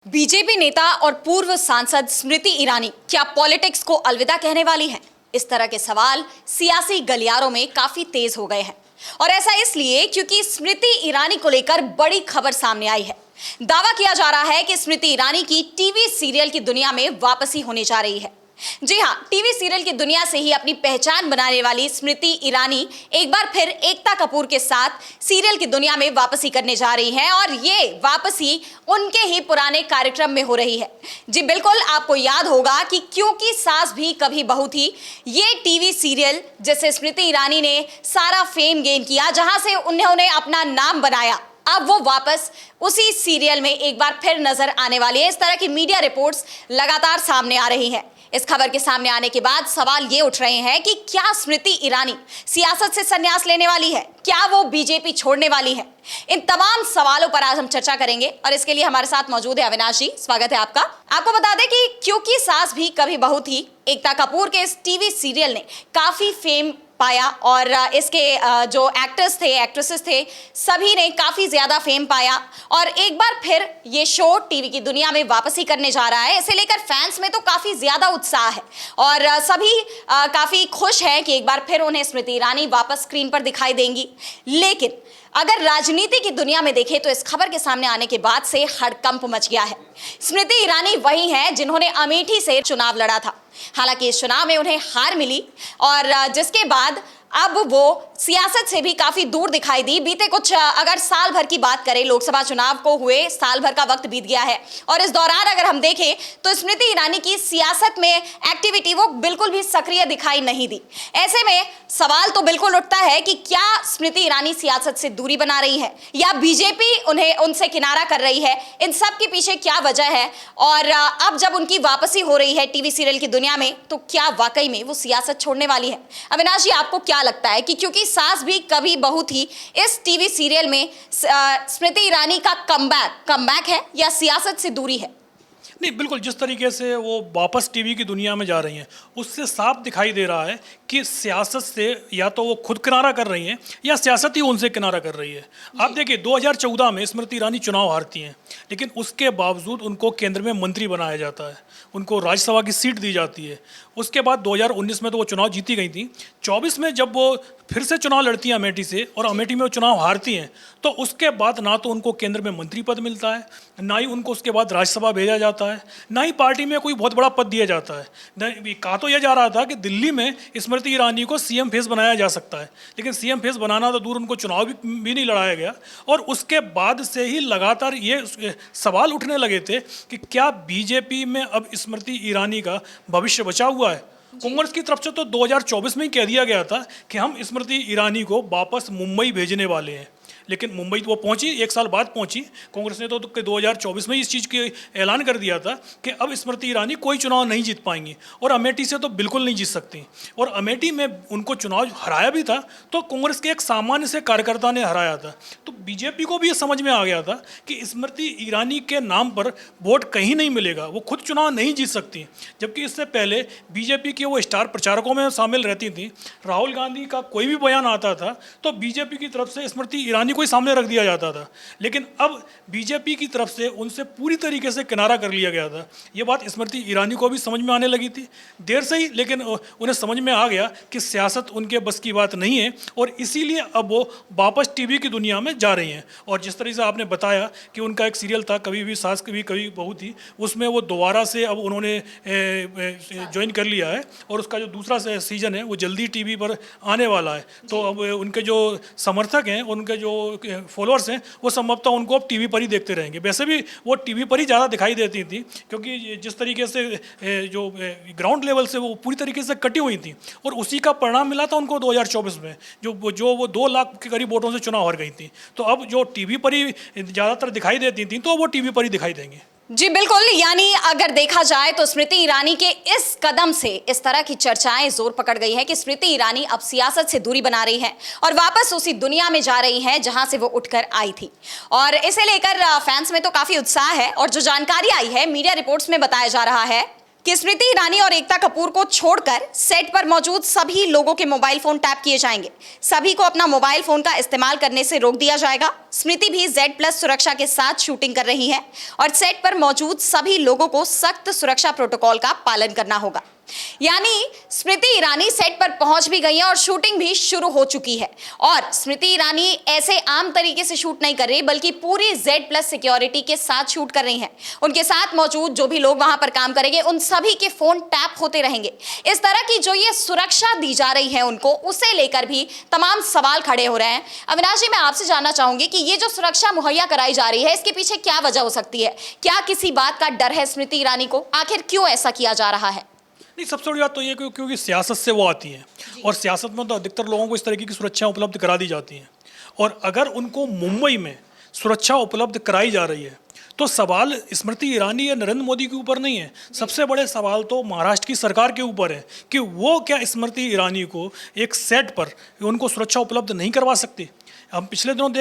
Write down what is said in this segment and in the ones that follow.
BJP नेता और पूर्व सांसद स्मृति ईरानी क्या पॉलिटिक्स को अलविदा कहने वाली हैं? इस तरह के सवाल सियासी गलियारों में काफी तेज हो गए हैं और ऐसा इसलिए क्योंकि स्मृति ईरानी को लेकर बड़ी खबर सामने आई है। दावा किया जा रहा है कि स्मृति ईरानी की टीवी सीरियल की दुनिया में वापसी होने जा रही है। जी हां, टीवी सीरियल की दुनिया से ही अपनी पहचान बनाने वाली स्मृति ईरानी एक बार फिर एकता कपूर के साथ सीरियल की दुनिया में वापसी करने जा रही हैं और ये वापसी उनके ही पुराने कार्यक्रम में हो रही है। जी बिल्कुल, आपको याद होगा कि क्योंकि सास भी कभी बहू थी, ये टीवी सीरियल जिससे स्मृति ईरानी ने सारा फेम गेन किया, जहां से उन्होंने अपना नाम बनाया, अब वो वापस उसी सीरियल में एक बार फिर नजर आने वाली है। इस तरह की मीडिया रिपोर्ट्स लगातार सामने आ रही हैं। इस खबर के सामने आने के बाद सवाल ये उठ रहे हैं कि क्या स्मृति ईरानी सियासत से संन्यास लेने वाली है? क्या वो बीजेपी छोड़ने वाली है? इन तमाम सवालों पर आज हम चर्चा करेंगे और इसके लिए हमारे साथ मौजूद है अविनाश जी। स्वागत है आपका। आपको बता दें कि क्योंकि सास भी कभी बहू थी, एकता कपूर के इस टीवी सीरियल ने काफी फेम पाया और इसके जो एक्टर्स थे, एक्ट्रेसेस थे, सभी ने काफी ज्यादा फेम पाया और एक बार फिर ये शो टीवी की दुनिया में वापसी करने जा रहा है। इसे लेकर फैंस में तो काफी ज्यादा उत्साह है और सभी काफी खुश हैं कि एक बार फिर उन्हें स्मृति ईरानी वापस स्क्रीन पर दिखाई देंगी। लेकिन अगर राजनीति की दुनिया में देखें तो इस खबर के सामने आने के बाद से हड़कंप मच गया है। स्मृति ईरानी वही हैं जिन्होंने अमेठी से चुनाव लड़ा था। हालांकि इस चुनाव में उन्हें हार मिली और जिसके बाद अब वो सियासत से भी काफी दूर दिखाई दी। बीते कुछ अगर साल भर की बात करें, लोकसभा चुनाव को हुए साल भर का वक्त बीत गया है और इस दौरान अगर हम देखें तो स्मृति ईरानी की सियासत में एक्टिविटी वो बिल्कुल भी सक्रिय दिखाई नहीं दी। ऐसे में सवाल तो बिल्कुल उठता है कि क्या स्मृति ईरानी सियासत से दूरी बना रही है या बीजेपी उन्हें उनसे किनारा कर रही है? इन सब के पीछे क्या वजह है? और अब जब उनकी वापसी हो रही है टीवी सीरियल की दुनिया में, तो क्या वाकई में वो सियासत छोड़ने वाली है? अविनाश जी, आपको क्या लगता है कि क्योंकि सास भी कभी बहू थी, इस टीवी सीरियल में स्मृति ईरानी का कमबैक है या सियासत से दूरी है? नहीं, बिल्कुल जिस तरीके से वो वापस टीवी की दुनिया में जा रही हैं, उससे साफ दिखाई दे रहा है कि सियासत से या तो वो खुद किनारा कर रही हैं या सियासत ही उनसे किनारा कर रही है। आप देखिए, 2014 में स्मृति ईरानी चुनाव हारती हैं, लेकिन उसके बावजूद उनको केंद्र में मंत्री बनाया जाता है, उनको राज्यसभा की सीट दी जाती है। उसके बाद 2019 में तो वो चुनाव जीती गई थी। 24 में जब वो फिर से चुनाव लड़ती हैं अमेठी से और अमेठी में वो चुनाव हारती हैं, तो उसके बाद ना तो उनको केंद्र में मंत्री पद मिलता है, ना ही उनको उसके बाद राज्यसभा भेजा जाता है, ना ही पार्टी में कोई बहुत बड़ा पद दिया जाता है। कहा तो यह जा रहा था कि दिल्ली में स्मृति ईरानी को सीएम फेस बनाया जा सकता है, लेकिन सीएम फेस बनाना तो दूर, उनको चुनाव भी नहीं लड़ाया गया। और उसके बाद से ही लगातार ये सवाल उठने लगे थे कि क्या बीजेपी में अब स्मृति ईरानी का भविष्य बचा हुआ है? कांग्रेस की तरफ से तो 2024 में ही कह दिया गया था कि हम स्मृति ईरानी को वापस मुंबई भेजने वाले हैं, लेकिन मुंबई तो वो पहुंची, एक साल बाद पहुंची। कांग्रेस ने तो 2024 में इस चीज़ की ऐलान कर दिया था कि अब स्मृति ईरानी कोई चुनाव नहीं जीत पाएंगी और अमेठी से तो बिल्कुल नहीं जीत सकती। और अमेठी में उनको चुनाव हराया भी था तो कांग्रेस के एक सामान्य से कार्यकर्ता ने हराया था। तो बीजेपी को भी ये समझ में आ गया था कि स्मृति ईरानी के नाम पर वोट कहीं नहीं मिलेगा, वो खुद चुनाव नहीं जीत सकती। जबकि इससे पहले बीजेपी के वो स्टार प्रचारकों में शामिल रहती थी। राहुल गांधी का कोई भी बयान आता था तो बीजेपी की तरफ से स्मृति ईरानी कोई सामने रख दिया जाता था, लेकिन अब बीजेपी की तरफ से उनसे पूरी तरीके से किनारा कर लिया गया था। ये बात स्मृति ईरानी को भी समझ में आने लगी थी, देर से ही, लेकिन उन्हें समझ में आ गया कि सियासत उनके बस की बात नहीं है और इसीलिए अब वो वापस टीवी की दुनिया में जा रही हैं। और जिस तरीके से आपने बताया कि उनका एक सीरियल था, कभी भी सास कभी बहू थी, उसमें वो दोबारा से अब उन्होंने ज्वाइन कर लिया है और उसका जो दूसरा सीजन है वो जल्दी टीवी पर आने वाला है। तो अब उनके जो समर्थक हैं, उनके जो फॉलोअर्स हैं, वो संभवतः उनको अब टीवी पर ही देखते रहेंगे। वैसे भी वो टीवी पर ही ज़्यादा दिखाई देती थी, क्योंकि जिस तरीके से जो ग्राउंड लेवल से वो पूरी तरीके से कटी हुई थी और उसी का परिणाम मिला था उनको 2024 में, जो वो 2 लाख के करीब वोटों से चुनाव हार गई थी। तो अब जो टीवी पर ही ज़्यादातर दिखाई देती थी, तो वो टीवी पर ही दिखाई देंगे। जी बिल्कुल, यानी अगर देखा जाए तो स्मृति ईरानी के इस कदम से इस तरह की चर्चाएं जोर पकड़ गई है कि स्मृति ईरानी अब सियासत से दूरी बना रही है और वापस उसी दुनिया में जा रही है जहां से वो उठकर आई थी। और इसे लेकर फैंस में तो काफी उत्साह है और जो जानकारी आई है, मीडिया रिपोर्ट्स में बताया जा रहा है कि स्मृति ईरानी और एकता कपूर को छोड़कर सेट पर मौजूद सभी लोगों के मोबाइल फोन टैप किए जाएंगे। सभी को अपना मोबाइल फोन का इस्तेमाल करने से रोक दिया जाएगा। स्मृति भी Z+ सुरक्षा के साथ शूटिंग कर रही है और सेट पर मौजूद सभी लोगों को सख्त सुरक्षा प्रोटोकॉल का पालन करना होगा। यानी स्मृति ईरानी सेट पर पहुंच भी गई है और शूटिंग भी शुरू हो चुकी है। और स्मृति ईरानी ऐसे आम तरीके से शूट नहीं कर रही, बल्कि पूरी Z+ सिक्योरिटी के साथ शूट कर रही हैं। उनके साथ मौजूद जो भी लोग वहां पर काम करेंगे, उन सभी के फोन टैप होते रहेंगे। इस तरह की जो ये सुरक्षा दी जा रही है उनको, उसे लेकर भी तमाम सवाल खड़े हो रहे हैं। अविनाश जी, मैं आपसे जानना चाहूंगी कि ये जो सुरक्षा मुहैया कराई जा रही है, इसके पीछे क्या वजह हो सकती है? क्या किसी बात का डर है स्मृति ईरानी को? आखिर क्यों ऐसा किया जा रहा है? नहीं, सबसे बड़ी बात तो ये क्योंकि सियासत से वो आती हैं और सियासत में तो अधिकतर लोगों को इस तरीके की सुरक्षा उपलब्ध करा दी जाती हैं। और अगर उनको मुंबई में सुरक्षा उपलब्ध कराई जा रही है तो सवाल स्मृति ईरानी या नरेंद्र मोदी के ऊपर नहीं है। सबसे बड़े सवाल तो महाराष्ट्र की सरकार के ऊपर है कि वो क्या स्मृति ईरानी को एक सेट पर उनको सुरक्षा उपलब्ध नहीं करवा सकती। हम पिछले दिनों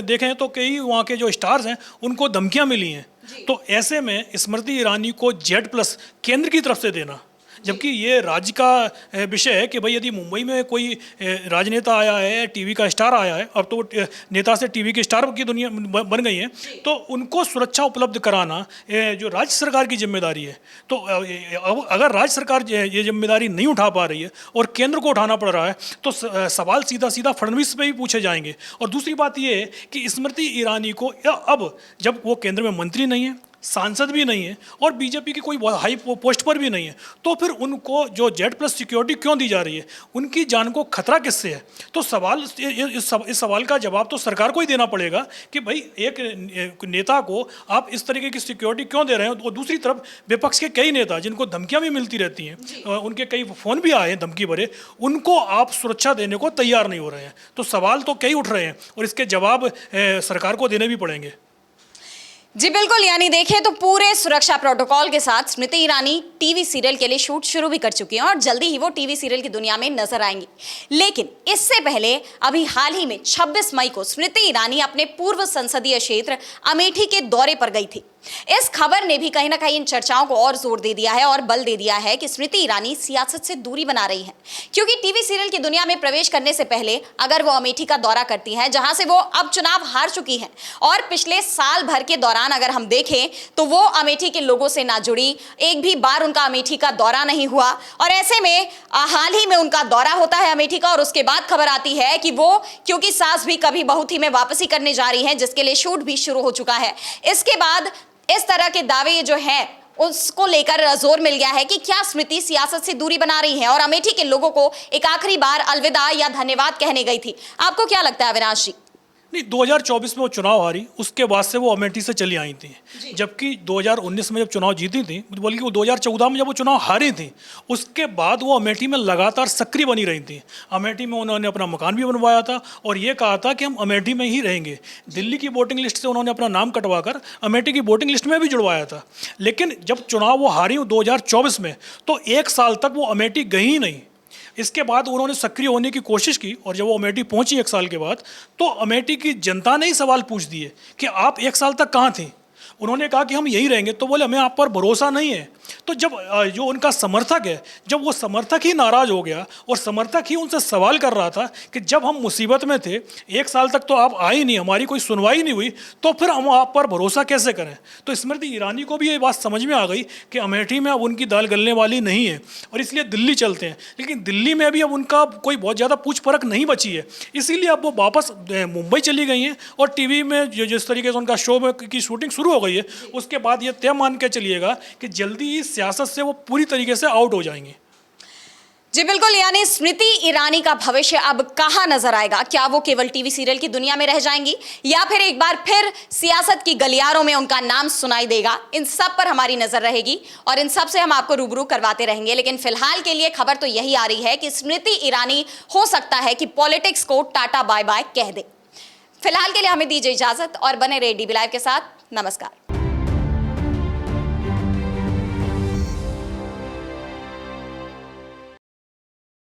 देखें तो कई वहाँ के जो स्टार्स हैं उनको धमकियाँ मिली हैं। तो ऐसे में स्मृति ईरानी को Z+ केंद्र की तरफ से देना, जबकि ये राज्य का विषय है कि भाई यदि मुंबई में कोई राजनेता आया है, टीवी का स्टार आया है, अब तो नेता से टीवी के स्टार की दुनिया बन गई है, तो उनको सुरक्षा उपलब्ध कराना जो राज्य सरकार की जिम्मेदारी है। तो अगर राज्य सरकार ये जिम्मेदारी नहीं उठा पा रही है और केंद्र को उठाना पड़ रहा है, तो सवाल सीधा सीधा फडणवीस पे भी पूछे जाएंगे। और दूसरी बात ये है कि स्मृति ईरानी को अब जब वो केंद्र में मंत्री नहीं है, सांसद भी नहीं है और बीजेपी की कोई हाई पोस्ट पर भी नहीं है, तो फिर उनको जो Z+ सिक्योरिटी क्यों दी जा रही है? उनकी जान को खतरा किससे है? तो इस सवाल का जवाब तो सरकार को ही देना पड़ेगा कि भाई एक नेता को आप इस तरीके की सिक्योरिटी क्यों दे रहे हैं। और दूसरी तरफ विपक्ष के कई नेता जिनको धमकियां भी मिलती रहती हैं, उनके कई फ़ोन भी आए हैं धमकी भरे, उनको आप सुरक्षा देने को तैयार नहीं हो रहे हैं। तो सवाल तो कई उठ रहे हैं और इसके जवाब सरकार को देने भी पड़ेंगे। जी बिल्कुल, यानी देखें तो पूरे सुरक्षा प्रोटोकॉल के साथ स्मृति ईरानी टीवी सीरियल के लिए शूट शुरू भी कर चुकी हैं और जल्दी ही वो टीवी सीरियल की दुनिया में नजर आएंगी। लेकिन इससे पहले अभी हाल ही में 26 मई को स्मृति ईरानी अपने पूर्व संसदीय क्षेत्र अमेठी के दौरे पर गई थी। इस खबर ने भी कहीं ना कहीं इन चर्चाओं को और जोर दे दिया है और बल दे दिया है कि स्मृति ईरानी सियासत से दूरी बना रही हैं, क्योंकि टीवी सीरियल की दुनिया में प्रवेश करने से पहले अगर वो अमेठी का दौरा करती हैं, जहां से वो अब चुनाव हार चुकी हैं, और पिछले साल भर के दौरान अगर हम देखें तो वो अमेठी के लोगों से ना जुड़ी, एक भी बार उनका अमेठी का दौरा नहीं हुआ। और ऐसे में हाल ही में उनका दौरा होता है अमेठी का और उसके बाद खबर आती है कि वो क्योंकि सास भी कभी बहू थी में वापसी करने जा रही हैं, जिसके लिए शूट भी शुरू हो चुका है। इसके बाद इस तरह के दावे जो हैं उसको लेकर जोर मिल गया है कि क्या स्मृति सियासत से दूरी बना रही है और अमेठी के लोगों को एक आखिरी बार अलविदा या धन्यवाद कहने गई थी। आपको क्या लगता है अविनाश जी? नहीं, 2024 में वो चुनाव हारी, उसके बाद से वो अमेठी से चली आई थी। जबकि 2019 में जब चुनाव जीती थी, बल्कि वो 2014 में जब वो चुनाव हारी थी, उसके बाद वो अमेठी में लगातार सक्रिय बनी रही थी। अमेठी में उन्होंने अपना मकान भी बनवाया था और ये कहा था कि हम अमेठी में ही रहेंगे। दिल्ली की वोटिंग लिस्ट से उन्होंने अपना नाम कटवा कर अमेठी की वोटिंग लिस्ट में भी जुड़वाया था। लेकिन जब चुनाव वो हारी 2024 में, तो 1 साल तक वो अमेठी गई ही नहीं। इसके बाद उन्होंने सक्रिय होने की कोशिश की और जब वो अमेठी पहुंची 1 साल के बाद, तो अमेठी की जनता ने ही सवाल पूछ दिए कि आप 1 साल तक कहाँ थी। उन्होंने कहा कि हम यहीं रहेंगे, तो बोले हमें आप पर भरोसा नहीं है। तो जब जो उनका समर्थक है, जब वो समर्थक ही नाराज़ हो गया और समर्थक ही उनसे सवाल कर रहा था कि जब हम मुसीबत में थे 1 साल तक तो आप आई नहीं, हमारी कोई सुनवाई नहीं हुई, तो फिर हम आप पर भरोसा कैसे करें। तो स्मृति ईरानी को भी ये बात समझ में आ गई कि अमेठी में अब उनकी दाल गलने वाली नहीं है और इसलिए दिल्ली चलते हैं। लेकिन दिल्ली में भी अब उनका कोई बहुत ज़्यादा पूछ परख नहीं बची है, इसीलिए अब वो वापस मुंबई चली गई हैं और टीवी में जिस तरीके से उनका शो की शूटिंग शुरू हो गई है, उसके बाद ये तय मान के चलिएगा कि जल्दी ही सियासत से वो पूरी तरीके से आउट हो जाएंगे। जी बिल्कुल, यानी स्मृति ईरानी का भविष्य अब कहाँ नजर आएगा? क्या वो केवल टीवी सीरियल की दुनिया में रह जाएंगी या फिर एक बार फिर सियासत की गलियारों में उनका नाम सुनाई देगा? इन सब पर हमारी नजर रहेगी और इन सब से हम आपको रूबरू करवाते रहेंगे। लेकिन फिलहाल के लिए खबर तो यही आ रही है कि स्मृति ईरानी हो सकता है कि पॉलिटिक्स को टाटा बाय बाय कह दे। फिलहाल के लिए हमें दीजिए इजाजत और बने रहिए DB लाइव के साथ। नमस्कार।